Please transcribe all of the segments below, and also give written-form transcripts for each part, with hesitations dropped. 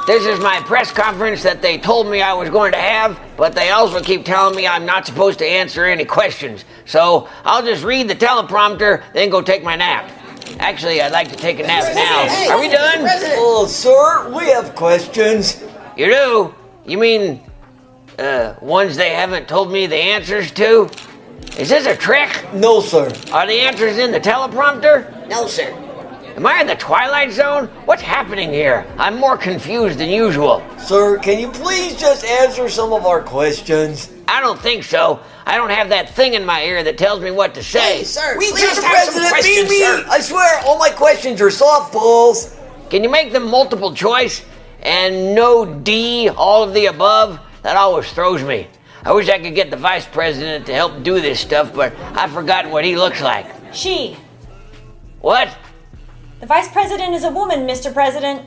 This is my press conference that they told me I was going to have, but they also keep telling me I'm not supposed to answer any questions. So I'll just read the teleprompter, then go take my nap. Actually, I'd like to take a nap now. Are we done? Oh, sir, we have questions. You do? You mean, ones they haven't told me the answers to? Is this a trick? No, sir. Are the answers in the teleprompter? No, sir. Am I in the Twilight Zone? What's happening here? I'm more confused than usual. Sir, can you please just answer some of our questions? I don't think so. I don't have that thing in my ear that tells me what to say. Hey, sir, We please just have some questions, sir. I swear, all my questions are softballs. Can you make them multiple choice? And no D, all of the above? That always throws me. I wish I could get the vice president to help do this stuff, but I've forgotten what he looks like. She. What? The vice president is a woman, Mr. President.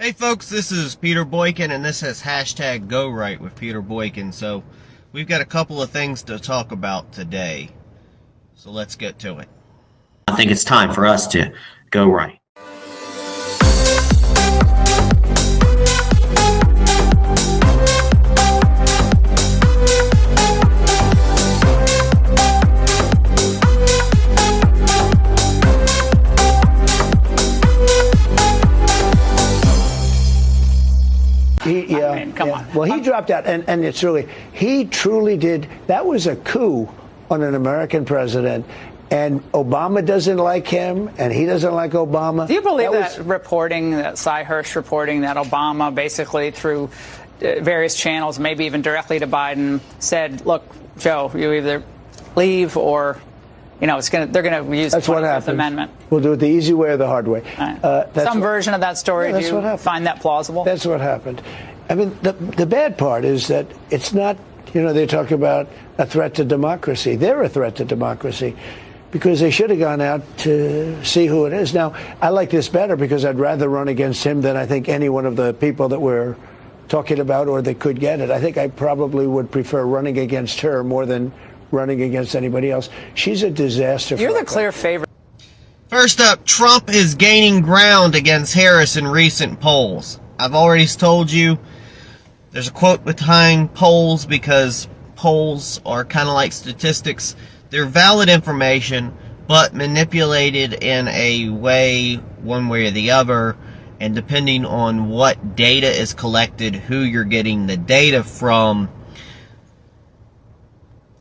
Hey folks, this is Peter Boykin, and this is hashtag Go Right with Peter Boykin. So we've got a couple of things to talk about today. So let's get to it. I think it's time for us to go right. Come on. Well, he dropped out, and it's really, he truly did. That was a coup on an American president, and Obama doesn't like him, and he doesn't like Obama. Do you believe that reporting, that Cy Hirsch reporting that Obama basically through various channels, maybe even directly to Biden, said, look, Joe, you either leave or, you know, they're going to use the 25th Amendment. We'll do it the easy way or the hard way. Right. Some version of that story, do you find that plausible? That's what happened. I mean, the bad part is that it's not, you know, they talk about a threat to democracy. They're a threat to democracy because they should have gone out to see who it is. Now, I like this better because I'd rather run against him than I think any one of the people that we're talking about or that could get it. I think I probably would prefer running against her more than running against anybody else. She's a disaster. You're the clear favorite. First up, Trump is gaining ground against Harris in recent polls. I've already told you there's a quote behind polls because polls are kind of like statistics. They're valid information, but manipulated in a way, one way or the other, and depending on what data is collected, who you're getting the data from,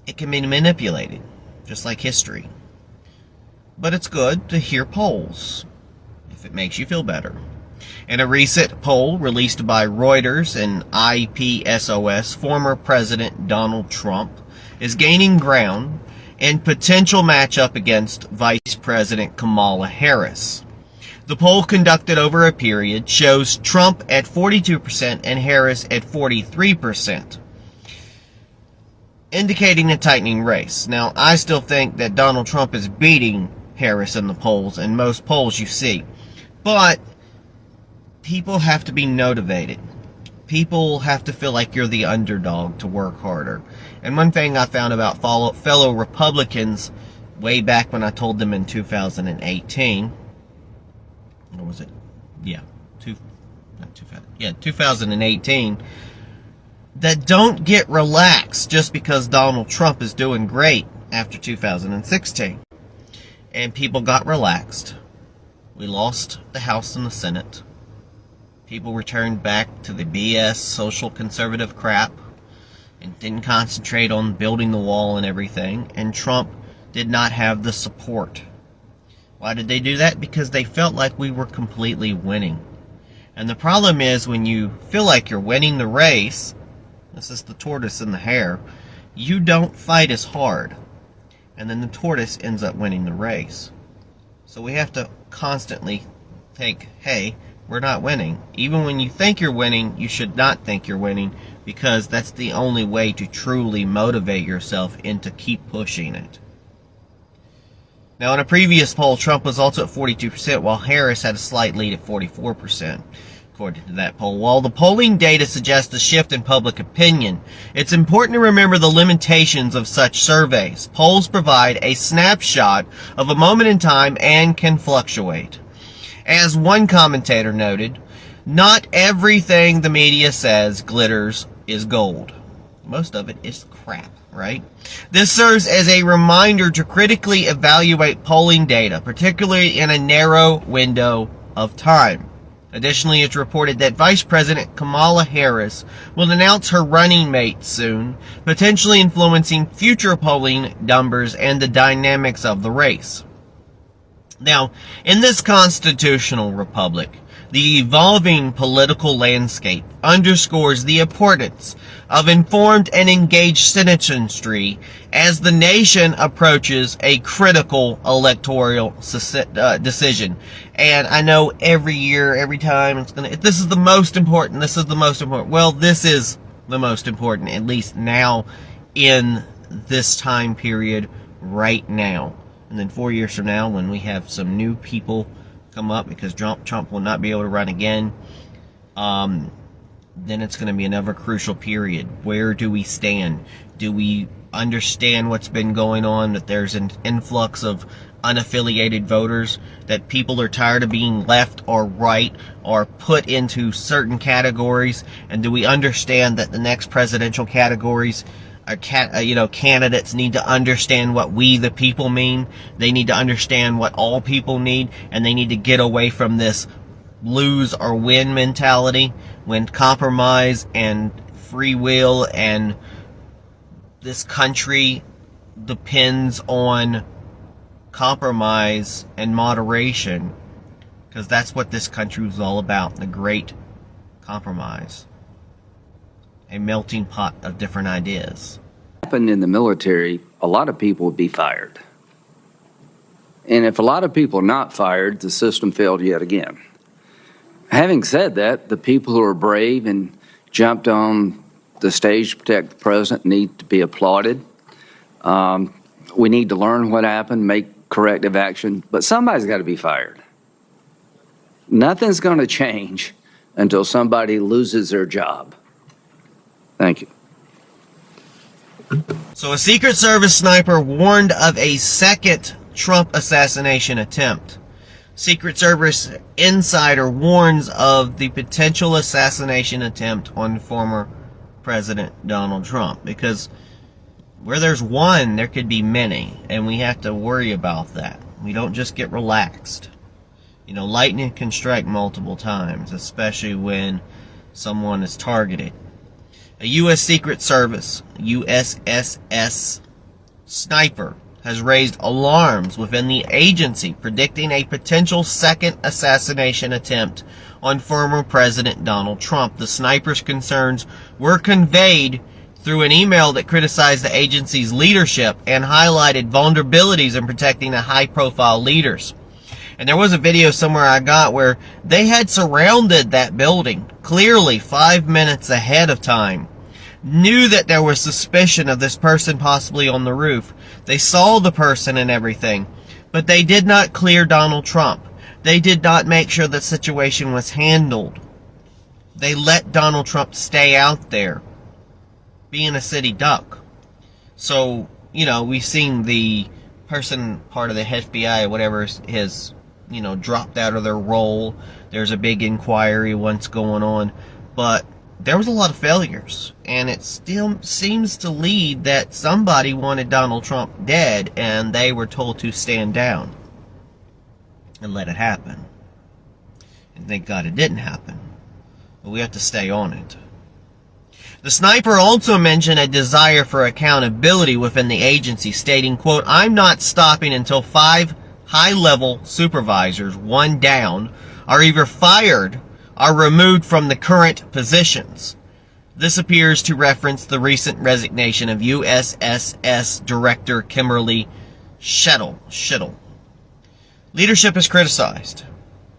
it can be manipulated, just like history. But it's good to hear polls, if it makes you feel better. In a recent poll released by Reuters and IPSOS, former President Donald Trump is gaining ground in potential matchup against Vice President Kamala Harris. The poll conducted over a period shows Trump at 42% and Harris at 43%, indicating a tightening race. Now, I still think that Donald Trump is beating Harris in the polls, in most polls you see. But people have to be motivated. People have to feel like you're the underdog to work harder. And one thing I found about fellow Republicans way back when I told them in 2018, what was it? Yeah, 2018, that don't get relaxed just because Donald Trump is doing great after 2016. And people got relaxed. We lost the House and the Senate. People returned back to the BS social conservative crap and didn't concentrate on building the wall and everything. And Trump did not have the support. Why did they do that? Because they felt like we were completely winning. And the problem is when you feel like you're winning the race, this is the tortoise and the hare, you don't fight as hard. And then the tortoise ends up winning the race. So we have to constantly think, hey, we're not winning. Even when you think you're winning, you should not think you're winning, because that's the only way to truly motivate yourself and to keep pushing it. Now, in a previous poll, Trump was also at 42%, while Harris had a slight lead at 44%. According to that poll, while the polling data suggests a shift in public opinion, it's important to remember the limitations of such surveys. Polls provide a snapshot of a moment in time and can fluctuate. As one commentator noted, Not everything the media says glitters is gold. Most of it is crap, right? This serves as a reminder to critically evaluate polling data, particularly in a narrow window of time. Additionally, it's reported that Vice President Kamala Harris will announce her running mate soon, potentially influencing future polling numbers and the dynamics of the race. Now, in this constitutional republic, the evolving political landscape underscores the importance of informed and engaged citizenry as the nation approaches a critical electoral decision. And I know every year, every time, this is the most important, this is the most important. Well, this is the most important, at least now in this time period right now. And then 4 years from now, when we have some new people come up, because Trump will not be able to run again, then it's going to be another crucial period. Where do we stand? Do we understand what's been going on, that there's an influx of unaffiliated voters, that people are tired of being left or right or put into certain categories? And do we understand that the next presidential categories candidates need to understand what we the people mean? They need to understand what all people need, and they need to get away from this lose or win mentality, when compromise and free will and this country depends on compromise and moderation, because that's what this country is all about, the great compromise. A melting pot of different ideas. Happened in the military, a lot of people would be fired. And if a lot of people are not fired, the system failed yet again. Having said that, the people who are brave and jumped on the stage to protect the president need to be applauded. We need to learn what happened, make corrective action, but somebody's got to be fired. Nothing's going to change until somebody loses their job. Thank you. So a Secret Service sniper warned of a second Trump assassination attempt. Secret Service insider warns of the potential assassination attempt on former President Donald Trump, because where there's one, there could be many, and we have to worry about that. We don't just get relaxed. You know, lightning can strike multiple times, especially when someone is targeted. A U.S. Secret Service, USSS sniper, has raised alarms within the agency, predicting a potential second assassination attempt on former President Donald Trump. The sniper's concerns were conveyed through an email that criticized the agency's leadership and highlighted vulnerabilities in protecting the high-profile leaders. And there was a video somewhere I got where they had surrounded that building, clearly 5 minutes ahead of time. Knew that there was suspicion of this person possibly on the roof. They saw the person and everything, but they did not clear Donald Trump. They did not make sure the situation was handled. They let Donald Trump stay out there, being a city duck. So, you know, we've seen the person, part of the FBI or whatever, has, you know, dropped out of their role. There's a big inquiry once going on, but there was a lot of failures, and it still seems to lead that somebody wanted Donald Trump dead, and they were told to stand down and let it happen. And thank God it didn't happen. But we have to stay on it. The sniper also mentioned a desire for accountability within the agency, stating, quote, "I'm not stopping until 5 high-level supervisors, one down, are either fired are removed from the current positions." This appears to reference the recent resignation of USSS Director Kimberly Schittle. Leadership is criticized.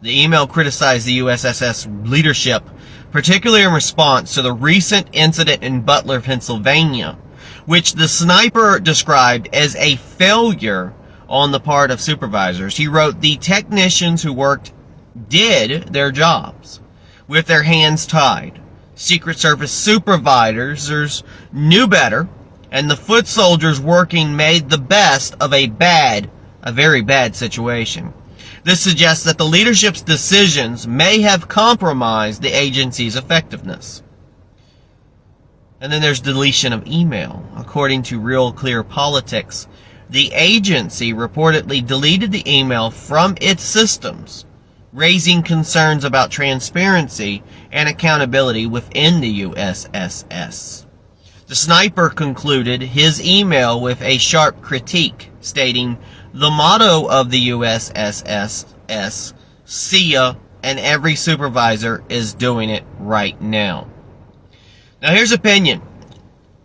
The email criticized the USSS leadership, particularly in response to the recent incident in Butler, Pennsylvania, which the sniper described as a failure on the part of supervisors. He wrote, "The technicians who did their jobs with their hands tied. Secret Service supervisors knew better, and the foot soldiers working made the best of a very bad situation. This suggests that the leadership's decisions may have compromised the agency's effectiveness. And then there's deletion of email. According to Real Clear Politics, the agency reportedly deleted the email from its systems, raising concerns about transparency and accountability within the USSS. The sniper concluded his email with a sharp critique, stating, "The motto of the USSS, see ya, and every supervisor is doing it right now." Now here's opinion.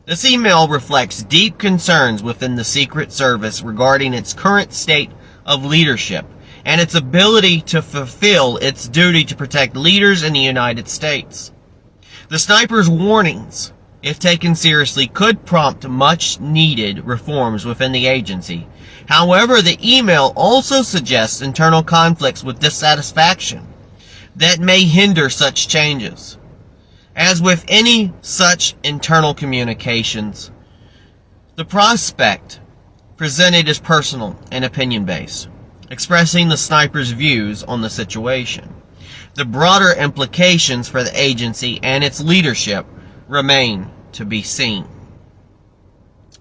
This email reflects deep concerns within the Secret Service regarding its current state of leadership and its ability to fulfill its duty to protect leaders in the United States. The sniper's warnings, if taken seriously, could prompt much needed reforms within the agency. However, the email also suggests internal conflicts with dissatisfaction that may hinder such changes. As with any such internal communications, the prospect presented is personal and opinion-based, expressing the sniper's views on the situation. The broader implications for the agency and its leadership remain to be seen.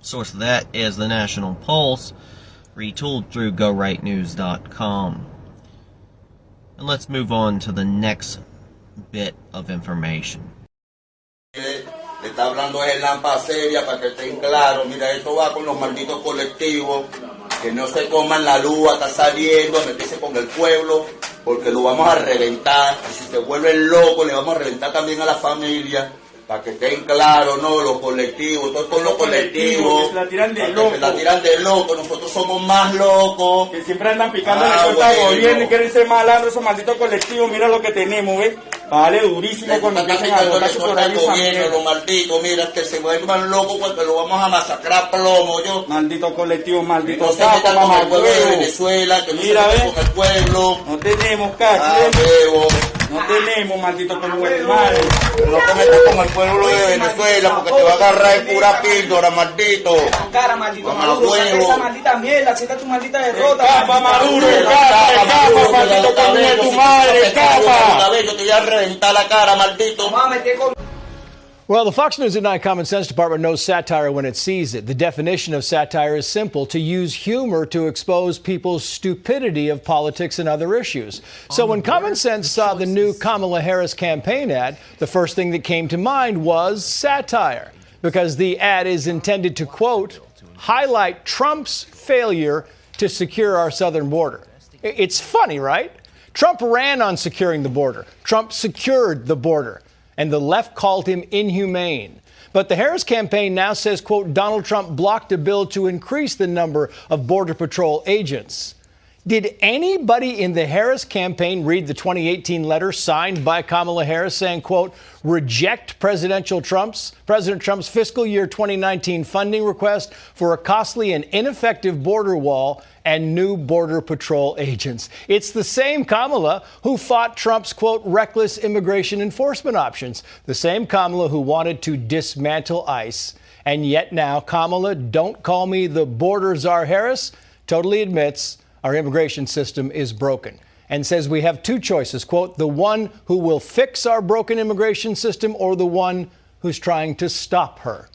Source of that is the National Pulse, retooled through GoRightNews.com. And let's move on to the next bit of information. Le está hablando es lámpara seria para que estén claros. Mira, esto va con los malditos colectivos, que no se coman la luz, está saliendo a meterse con el pueblo, porque lo vamos a reventar. Y si se vuelven locos, le vamos a reventar también a la familia, para que estén claros, ¿no? Los colectivos, todos los colectivos, se la tiran de loco. Se la tiran de loco, nosotros somos más locos. Que siempre andan picando la puerta al gobierno y quieren ser malandros esos malditos colectivos. Mira lo que tenemos, ¿ves? Vale, durísimo cuando empiezan a botar su gobierno, los malditos, mira, que se vuelvan locos porque lo vamos a masacrar a plomo, yo. Malditos colectivos, malditos sapos, no se metan con el pueblo de Venezuela, que no se metan con el pueblo. No tenemos casi, no tenemos, maldito pueblo de madre. No te metas con el pueblo de Venezuela porque te va a agarrar el pura píldora, maldito. Cara, maldito Maduro, esa maldita mierda, acepta tu maldita derrota. Capa, Maduro, capa, maldito coño de tu madre, capa. Yo te voy a reventar la cara, maldito. Well, the Fox News at Night Common Sense Department knows satire when it sees it. The definition of satire is simple: to use humor to expose people's stupidity of politics and other issues. So when Common Sense saw the new Kamala Harris campaign ad, the first thing that came to mind was satire, because the ad is intended to, quote, highlight Trump's failure to secure our southern border. It's funny, right? Trump ran on securing the border. Trump secured the border. And the left called him inhumane. But the Harris campaign now says, quote, Donald Trump blocked a bill to increase the number of Border Patrol agents. Did anybody in the Harris campaign read the 2018 letter signed by Kamala Harris saying, quote, reject President Trump's fiscal year 2019 funding request for a costly and ineffective border wall and new Border Patrol agents? It's the same Kamala who fought Trump's, quote, reckless immigration enforcement options, the same Kamala who wanted to dismantle ICE. And yet now Kamala, don't call me the border czar Harris, totally admits our immigration system is broken and says we have two choices, quote, the one who will fix our broken immigration system or the one who's trying to stop her.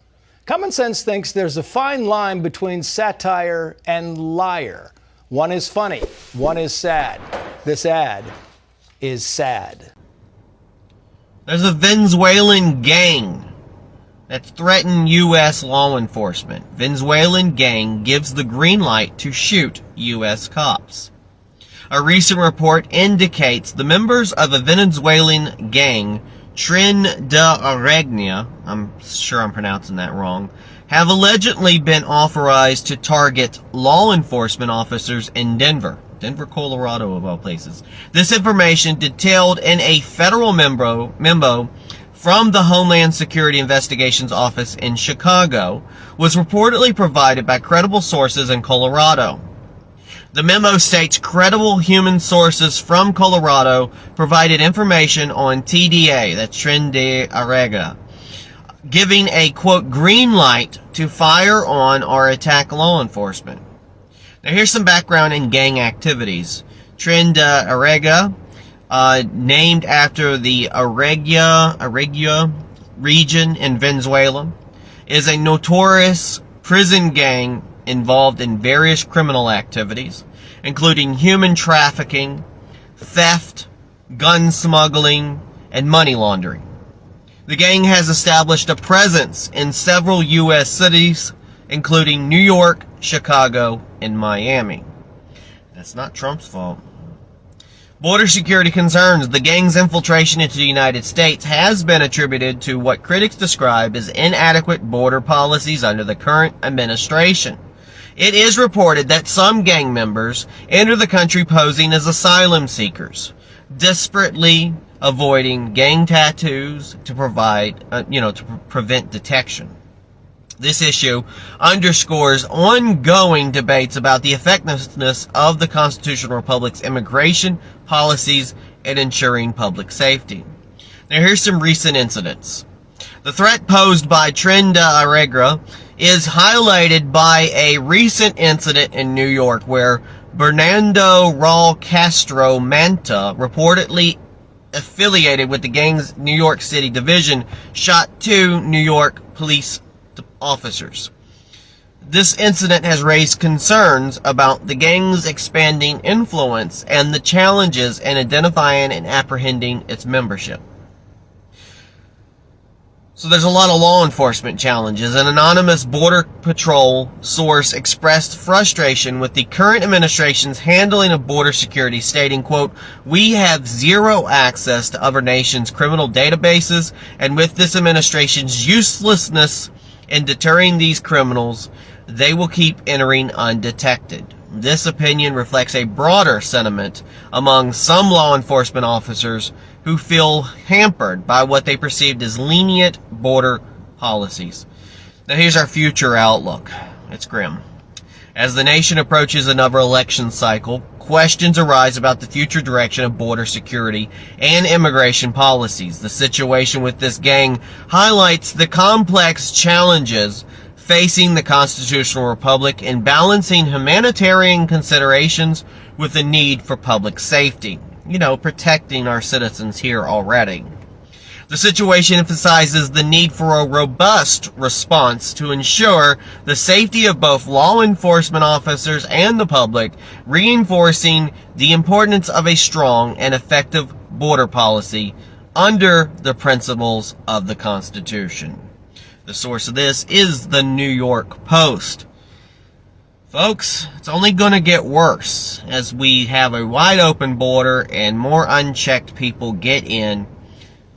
Common Sense thinks there's a fine line between satire and liar. One is funny, one is sad. This ad is sad. There's a Venezuelan gang that threatened U.S. law enforcement. Venezuelan gang gives the green light to shoot U.S. cops. A recent report indicates the members of a Venezuelan gang, Tren de Aragnia, I'm sure I'm pronouncing that wrong, have allegedly been authorized to target law enforcement officers in Denver, Colorado of all places. This information, detailed in a federal memo from the Homeland Security Investigations Office in Chicago, was reportedly provided by credible sources in Colorado. The memo states credible human sources from Colorado provided information on TDA, that's Tren de Aragnia, giving a, quote, green light to fire on or attack law enforcement. Now here's some background in gang activities. Trenda Arega, named after the Aregua region in Venezuela, is a notorious prison gang involved in various criminal activities, including human trafficking, theft, gun smuggling, and money laundering. The gang has established a presence in several U.S. cities, including New York, Chicago, and Miami. That's not Trump's fault. Border security concerns. The gang's infiltration into the United States has been attributed to what critics describe as inadequate border policies under the current administration. It is reported that some gang members enter the country posing as asylum seekers, desperately avoiding gang tattoos to prevent detection. This issue underscores ongoing debates about the effectiveness of the Constitutional Republic's immigration policies and ensuring public safety. Now, here's some recent incidents. The threat posed by Trenda Arega is highlighted by a recent incident in New York where Bernardo Raul Castro Manta, reportedly affiliated with the gang's New York City division, shot 2 New York police officers. This incident has raised concerns about the gang's expanding influence and the challenges in identifying and apprehending its membership. So there's a lot of law enforcement challenges. An anonymous Border Patrol source expressed frustration with the current administration's handling of border security, stating, quote, "We have zero access to other nations' criminal databases, and with this administration's uselessness in deterring these criminals, they will keep entering undetected." This opinion reflects a broader sentiment among some law enforcement officers who feel hampered by what they perceived as lenient border policies. Now here's our future outlook. It's grim. As the nation approaches another election cycle, questions arise about the future direction of border security and immigration policies. The situation with this gang highlights the complex challenges facing the constitutional republic in balancing humanitarian considerations with the need for public safety. Protecting our citizens here already. The situation emphasizes the need for a robust response to ensure the safety of both law enforcement officers and the public, reinforcing the importance of a strong and effective border policy under the principles of the Constitution. The source of this is the New York Post. Folks, it's only going to get worse as we have a wide open border and more unchecked people get in.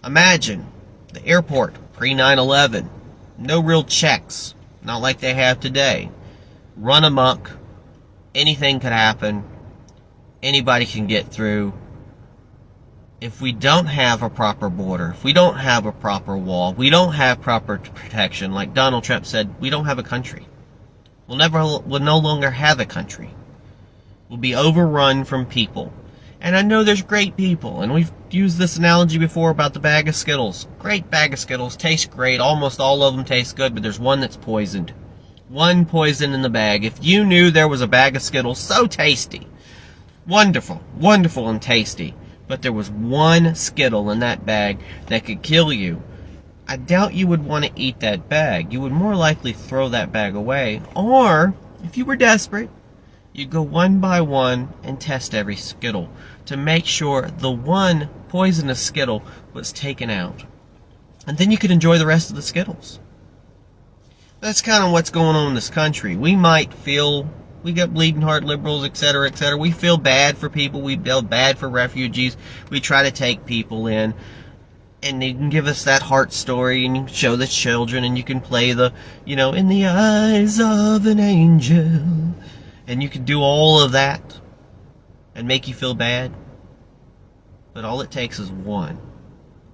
Imagine the airport pre-9/11. No real checks, not like they have today. Run amok. Anything could happen. Anybody can get through. If we don't have a proper border, if we don't have a proper wall, we don't have proper protection, like Donald Trump said, we don't have a country. We'll no longer have a country. We'll be overrun from people. And I know there's great people, and we've used this analogy before about the bag of Skittles. Great bag of Skittles, taste great, almost all of them taste good, but there's one that's poisoned. One poison in the bag. If you knew there was a bag of Skittles so tasty, wonderful, wonderful and tasty, but there was one Skittle in that bag that could kill you, I doubt you would want to eat that bag. You would more likely throw that bag away. Or, if you were desperate, you'd go one by one and test every Skittle to make sure the one poisonous Skittle was taken out. And then you could enjoy the rest of the Skittles. That's kind of what's going on in this country. We got bleeding heart liberals, etc., etc. We feel bad for people. We feel bad for refugees. We try to take people in. And you can give us that heart story, and you can show the children, and you can play the, in the eyes of an angel. And you can do all of that and make you feel bad. But all it takes is one.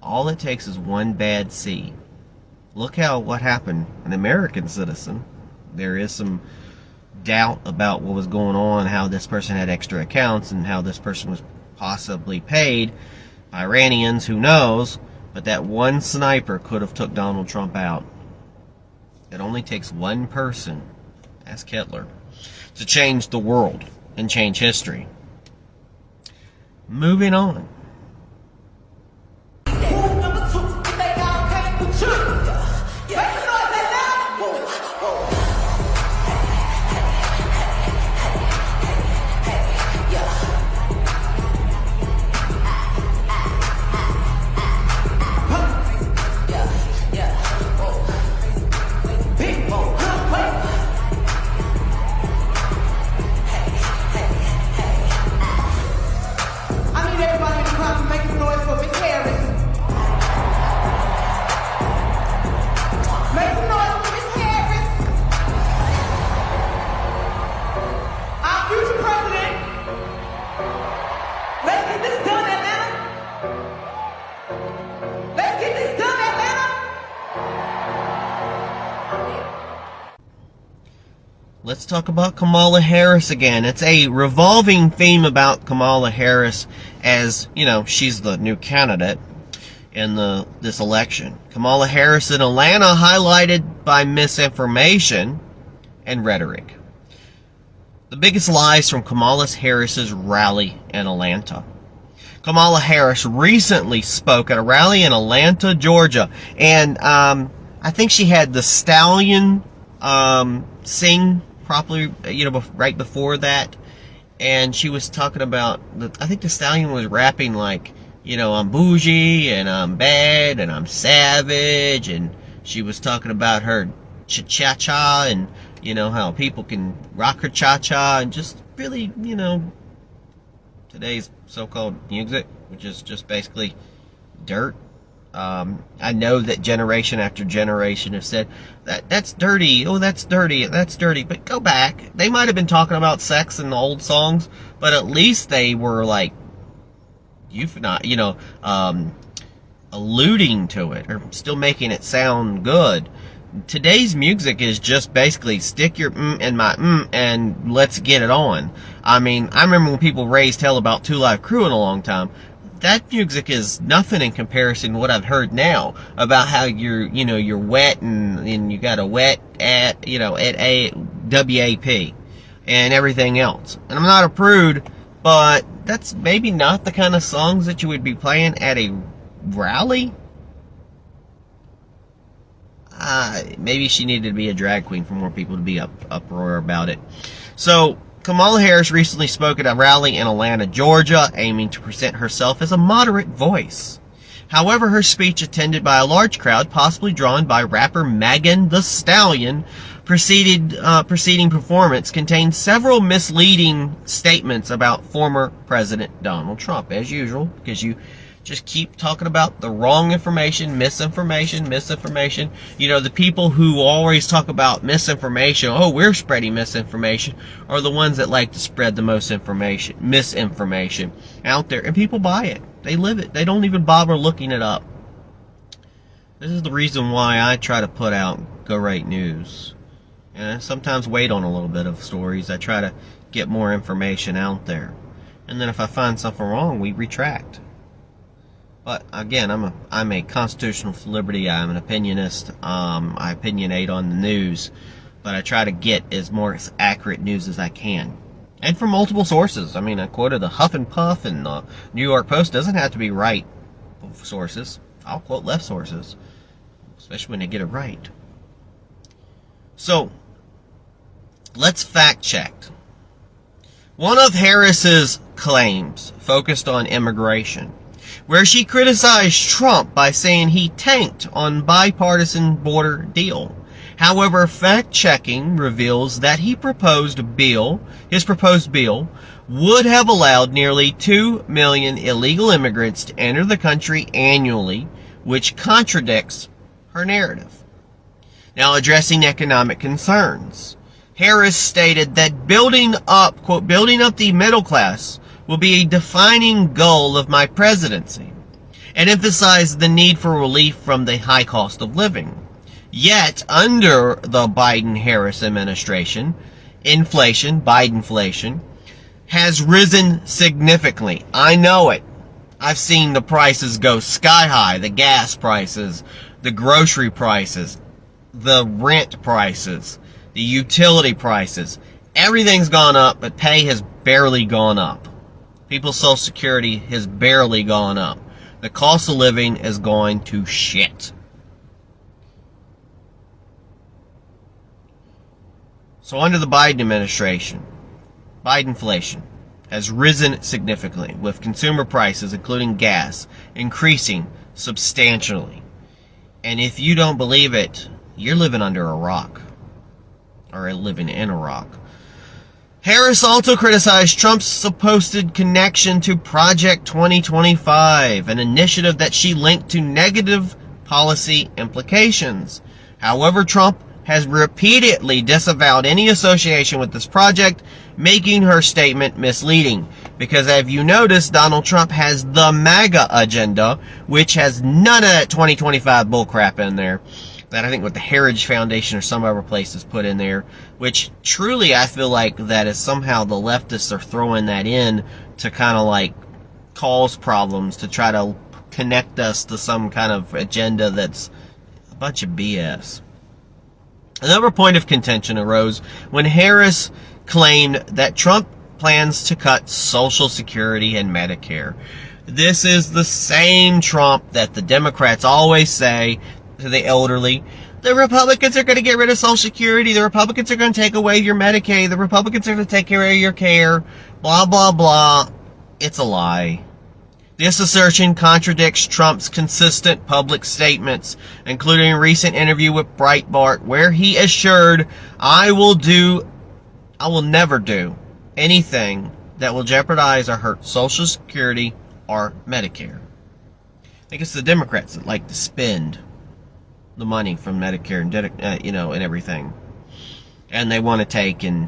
All it takes is one bad seed. Look what happened. An American citizen. There is some doubt about what was going on, how this person had extra accounts, and how this person was possibly paid by Iranians, who knows. But that one sniper could have took Donald Trump out. It only takes one person, ask Hitler, to change the world and change history. Moving on. Let's talk about Kamala Harris again. It's a revolving theme about Kamala Harris, as, you know, she's the new candidate in this election. Kamala Harris in Atlanta, highlighted by misinformation and rhetoric. The biggest lies from Kamala Harris's rally in Atlanta. Kamala Harris recently spoke at a rally in Atlanta, Georgia, and I think she had the Stallion sing properly, you know, right before that, and she was talking about I think the Stallion was rapping like, you know, I'm bougie and I'm bad and I'm savage, and she was talking about her cha-cha and, you know, how people can rock her cha-cha, and just really, you know, today's so-called music, which is just basically dirt. I know that generation after generation have said that's dirty. Oh, that's dirty. That's dirty. But go back. They might have been talking about sex in the old songs, but at least they were like, alluding to it, or still making it sound good. Today's music is just basically stick your in my and let's get it on. I mean, I remember when people raised hell about 2 Live Crew in a long time. That music is nothing in comparison to what I've heard now about how you're wet and you got a wet at a WAP and everything else. And I'm not a prude, but that's maybe not the kind of songs that you would be playing at a rally. Maybe she needed to be a drag queen for more people to be uproar about it. So Kamala Harris recently spoke at a rally in Atlanta, Georgia, aiming to present herself as a moderate voice. However, her speech, attended by a large crowd, possibly drawn by rapper Megan Thee Stallion, preceding performance, contained several misleading statements about former President Donald Trump, as usual, because you just keep talking about the wrong information, misinformation. You know, the people who always talk about misinformation, oh, we're spreading misinformation, are the ones that like to spread the most misinformation out there. And people buy it. They live it. They don't even bother looking it up. This is the reason why I try to put out Go Right News. And I sometimes wait on a little bit of stories. I try to get more information out there. And then if I find something wrong, we retract. But again, I'm a constitutional liberty. I'm an opinionist. I opinionate on the news, but I try to get as more accurate news as I can, and from multiple sources. I mean, I quoted the Huff and Puff and the New York Post. Doesn't have to be right sources. I'll quote left sources, especially when they get it right. So let's fact check. One of Harris's claims focused on immigration, where she criticized Trump by saying he tanked on bipartisan border deal. However, fact-checking reveals that his proposed bill would have allowed nearly 2 million illegal immigrants to enter the country annually, which contradicts her narrative. Now, addressing economic concerns, Harris stated that building up the middle class will be a defining goal of my presidency, and emphasized the need for relief from the high cost of living. Yet, under the Biden-Harris administration, Bidenflation, has risen significantly. I know it. I've seen the prices go sky high, the gas prices, the grocery prices, the rent prices, the utility prices. Everything's gone up, but pay has barely gone up. People's Social Security has barely gone up. The cost of living is going to shit. So under the Biden administration, Bidenflation has risen significantly, with consumer prices, including gas, increasing substantially. And if you don't believe it, you're living under a rock. Or living in a rock. Harris also criticized Trump's supposed connection to Project 2025, an initiative that she linked to negative policy implications. However, Trump has repeatedly disavowed any association with this project, making her statement misleading. Because as you notice, Donald Trump has the MAGA agenda, which has none of that 2025 bullcrap in there. That I think what the Heritage Foundation or some other place has put in there, which truly I feel like that is somehow the leftists are throwing that in to kind of like cause problems, to try to connect us to some kind of agenda that's a bunch of BS. Another point of contention arose when Harris claimed that Trump plans to cut Social Security and Medicare. This is the same Trump that the Democrats always say to the elderly. The Republicans are going to get rid of Social Security. The Republicans are going to take away your Medicaid. The Republicans are going to take care of your care. Blah, blah, blah. It's a lie. This assertion contradicts Trump's consistent public statements, including a recent interview with Breitbart, where he assured, I will never do anything that will jeopardize or hurt Social Security or Medicare. I think it's the Democrats that like to spend the money from Medicare and and everything, and they want to take and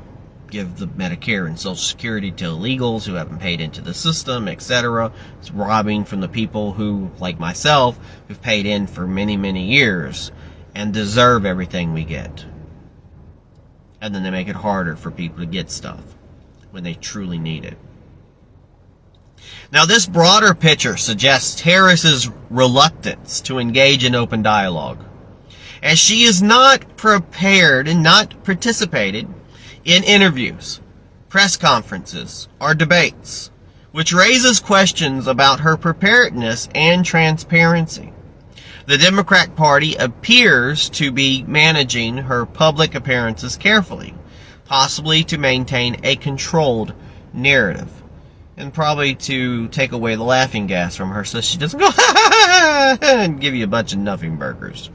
give the Medicare and Social Security to illegals who haven't paid into the system, etc. It's robbing from the people who, like myself, have paid in for many, many years and deserve everything we get. And then they make it harder for people to get stuff when they truly need it. Now, this broader picture suggests Harris's reluctance to engage in open dialogue, as she is not prepared and not participated in interviews, press conferences, or debates, which raises questions about her preparedness and transparency. The Democrat Party appears to be managing her public appearances carefully, possibly to maintain a controlled narrative, and probably to take away the laughing gas from her so she doesn't go and give you a bunch of nothing burgers.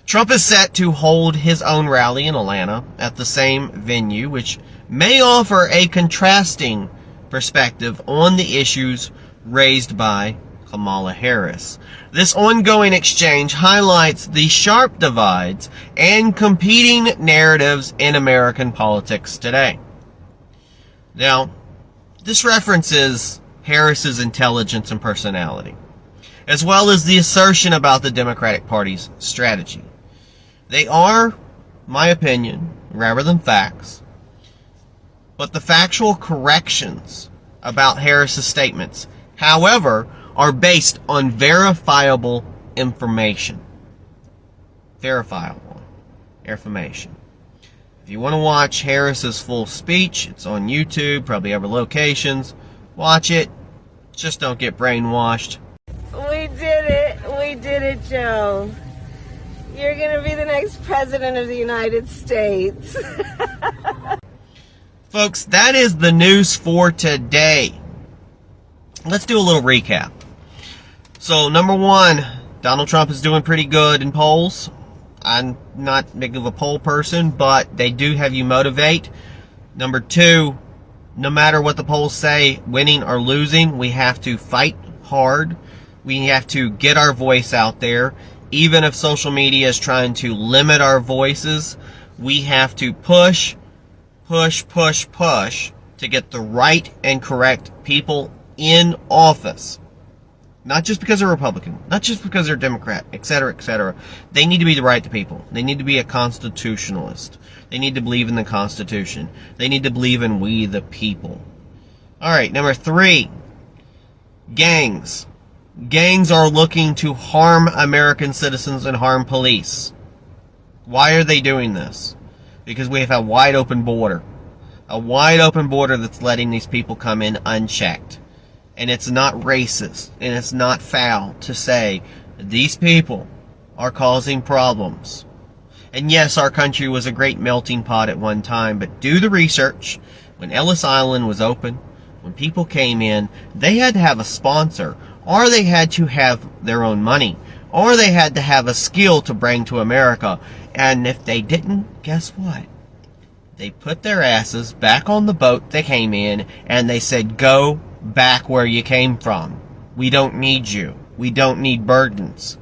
Trump is set to hold his own rally in Atlanta at the same venue, which may offer a contrasting perspective on the issues raised by Kamala Harris. This ongoing exchange highlights the sharp divides and competing narratives in American politics today. Now, this references Harris's intelligence and personality, as well as the assertion about the Democratic Party's strategy. They are, my opinion, rather than facts, but the factual corrections about Harris's statements, however, are based on verifiable information. Verifiable information. If you want to watch Harris's full speech, it's on YouTube, probably other locations. Watch it. Just don't get brainwashed. We did it, Joe. You're going to be the next president of the United States. Folks, that is the news for today. Let's do a little recap. So, number one, Donald Trump is doing pretty good in polls. I'm not big of a poll person, but they do have you motivate. Number two, no matter what the polls say, winning or losing, we have to fight hard. We have to get our voice out there. Even if social media is trying to limit our voices, we have to push to get the right and correct people in office. Not just because they're Republican, not just because they're Democrat, etc., etc. They need to be the right people. They need to be a constitutionalist. They need to believe in the Constitution. They need to believe in we the people. Alright, number three, gangs. Gangs are looking to harm American citizens and harm police. Why are they doing this? Because we have a wide open border. A wide open border that's letting these people come in unchecked. And it's not racist, and it's not foul to say that these people are causing problems. And yes, our country was a great melting pot at one time, but do the research. When Ellis Island was open, when people came in, they had to have a sponsor, or they had to have their own money, or they had to have a skill to bring to America. And if they didn't, guess what? They put their asses back on the boat they came in, and they said, go back where you came from. We don't need you. We don't need burdens.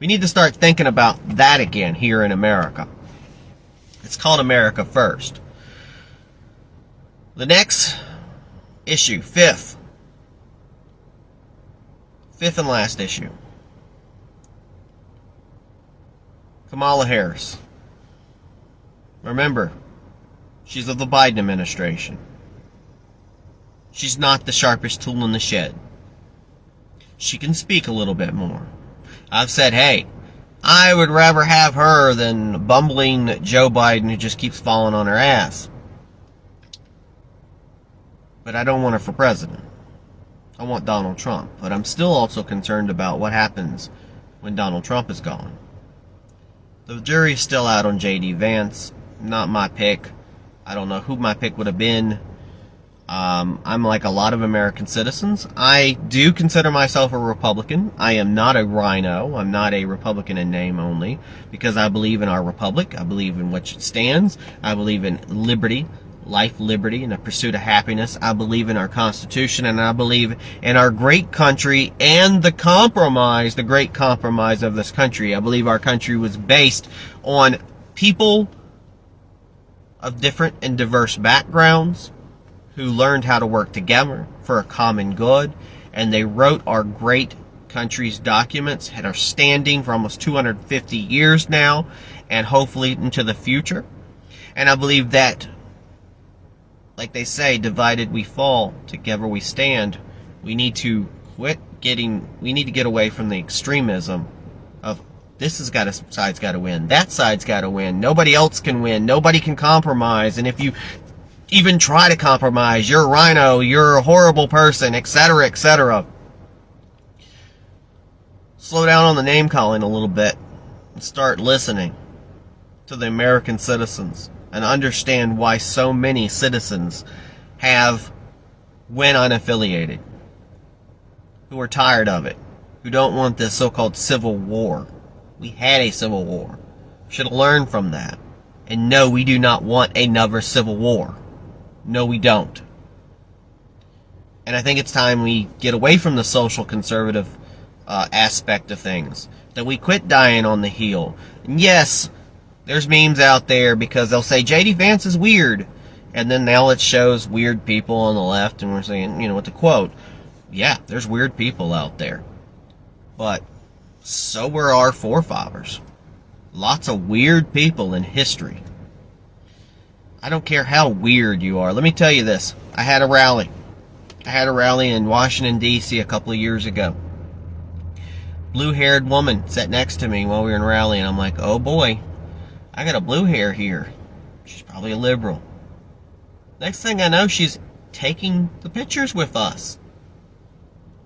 We need to start thinking about that again here in America. It's called America First. The next issue, fifth and last issue. Kamala Harris. Remember, she's of the Biden administration. She's not the sharpest tool in the shed. She can speak a little bit more. I've said, hey, I would rather have her than bumbling Joe Biden who just keeps falling on her ass. But I don't want her for president. I want Donald Trump. But I'm still also concerned about what happens when Donald Trump is gone. The jury's still out on J.D. Vance. Not my pick. I don't know who my pick would have been. I'm like a lot of American citizens. I do consider myself a Republican. I am not a rhino. I'm not a Republican in name only, because I believe in our republic. I believe in which it stands. I believe in liberty, life, liberty, and the pursuit of happiness. I believe in our Constitution, and I believe in our great country and the great compromise of this country. I believe our country was based on people of different and diverse backgrounds who learned how to work together for a common good, and they wrote our great country's documents that are standing for almost 250 years now, and hopefully into the future. And I believe that, like they say, divided we fall, together we stand. We need to get away from the extremism of side's got to win, that side's got to win, nobody else can win, nobody can compromise, and if you even try to compromise, you're a rhino, you're a horrible person, etc., etc. Slow down on the name calling a little bit and start listening to the American citizens and understand why so many citizens went unaffiliated, who are tired of it, who don't want this so-called civil war. We had a civil war. Should have learned from that. And no, we do not want another civil war. No, we don't. And I think it's time we get away from the social conservative aspect of things. That we quit dying on the heel. And yes, there's memes out there because they'll say J.D. Vance is weird. And then now it shows weird people on the left, and we're saying, with the quote, yeah, there's weird people out there. But so were our forefathers. Lots of weird people in history. I don't care how weird you are. Let me tell you this. I had a rally in Washington, D.C. a couple of years ago. Blue-haired woman sat next to me while we were in rally, and I'm like, oh boy, I got a blue hair here. She's probably a liberal. Next thing I know, she's taking the pictures with us.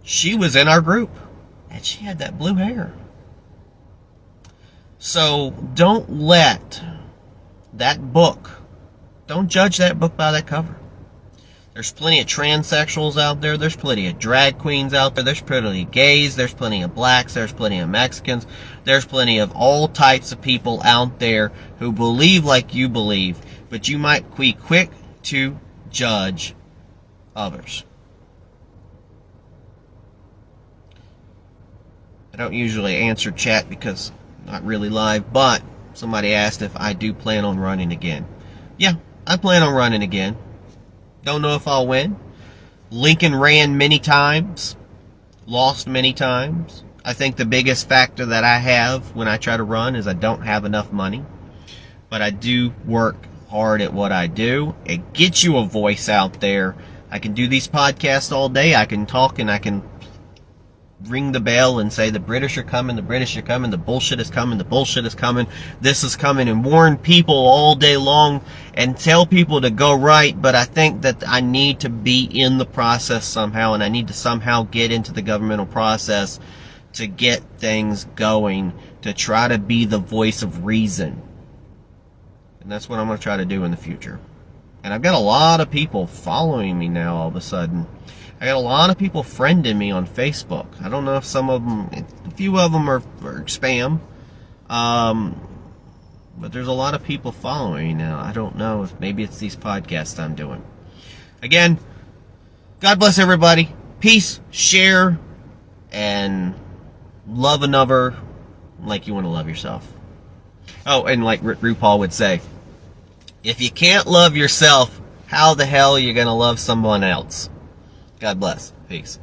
She was in our group, and she had that blue hair. So don't let that book, don't judge that book by that cover. There's plenty of transsexuals out there. There's plenty of drag queens out there. There's plenty of gays. There's plenty of blacks. There's plenty of Mexicans. There's plenty of all types of people out there who believe like you believe. But you might be quick to judge others. I don't usually answer chat because I'm not really live, but somebody asked if I do plan on running again. Yeah, I plan on running again. Don't know if I'll win. Lincoln ran many times, lost many times. I think the biggest factor that I have when I try to run is I don't have enough money. But I do work hard at what I do. It gets you a voice out there. I can do these podcasts all day. I can talk and I can ring the bell and say the British are coming, the British are coming, the bullshit is coming, the bullshit is coming, this is coming, and warn people all day long and tell people to go right. But I think that I need to be in the process somehow, and I need to somehow get into the governmental process to get things going, to try to be the voice of reason. And that's what I'm going to try to do in the future. And I've got a lot of people following me now all of a sudden. I got a lot of people friending me on Facebook. I don't know if some of them, a few of them are spam. But there's a lot of people following me now. I don't know if maybe it's these podcasts I'm doing. Again, God bless everybody. Peace, share, and love another like you want to love yourself. Oh, and like RuPaul would say, if you can't love yourself, how the hell are you going to love someone else? God bless. Peace.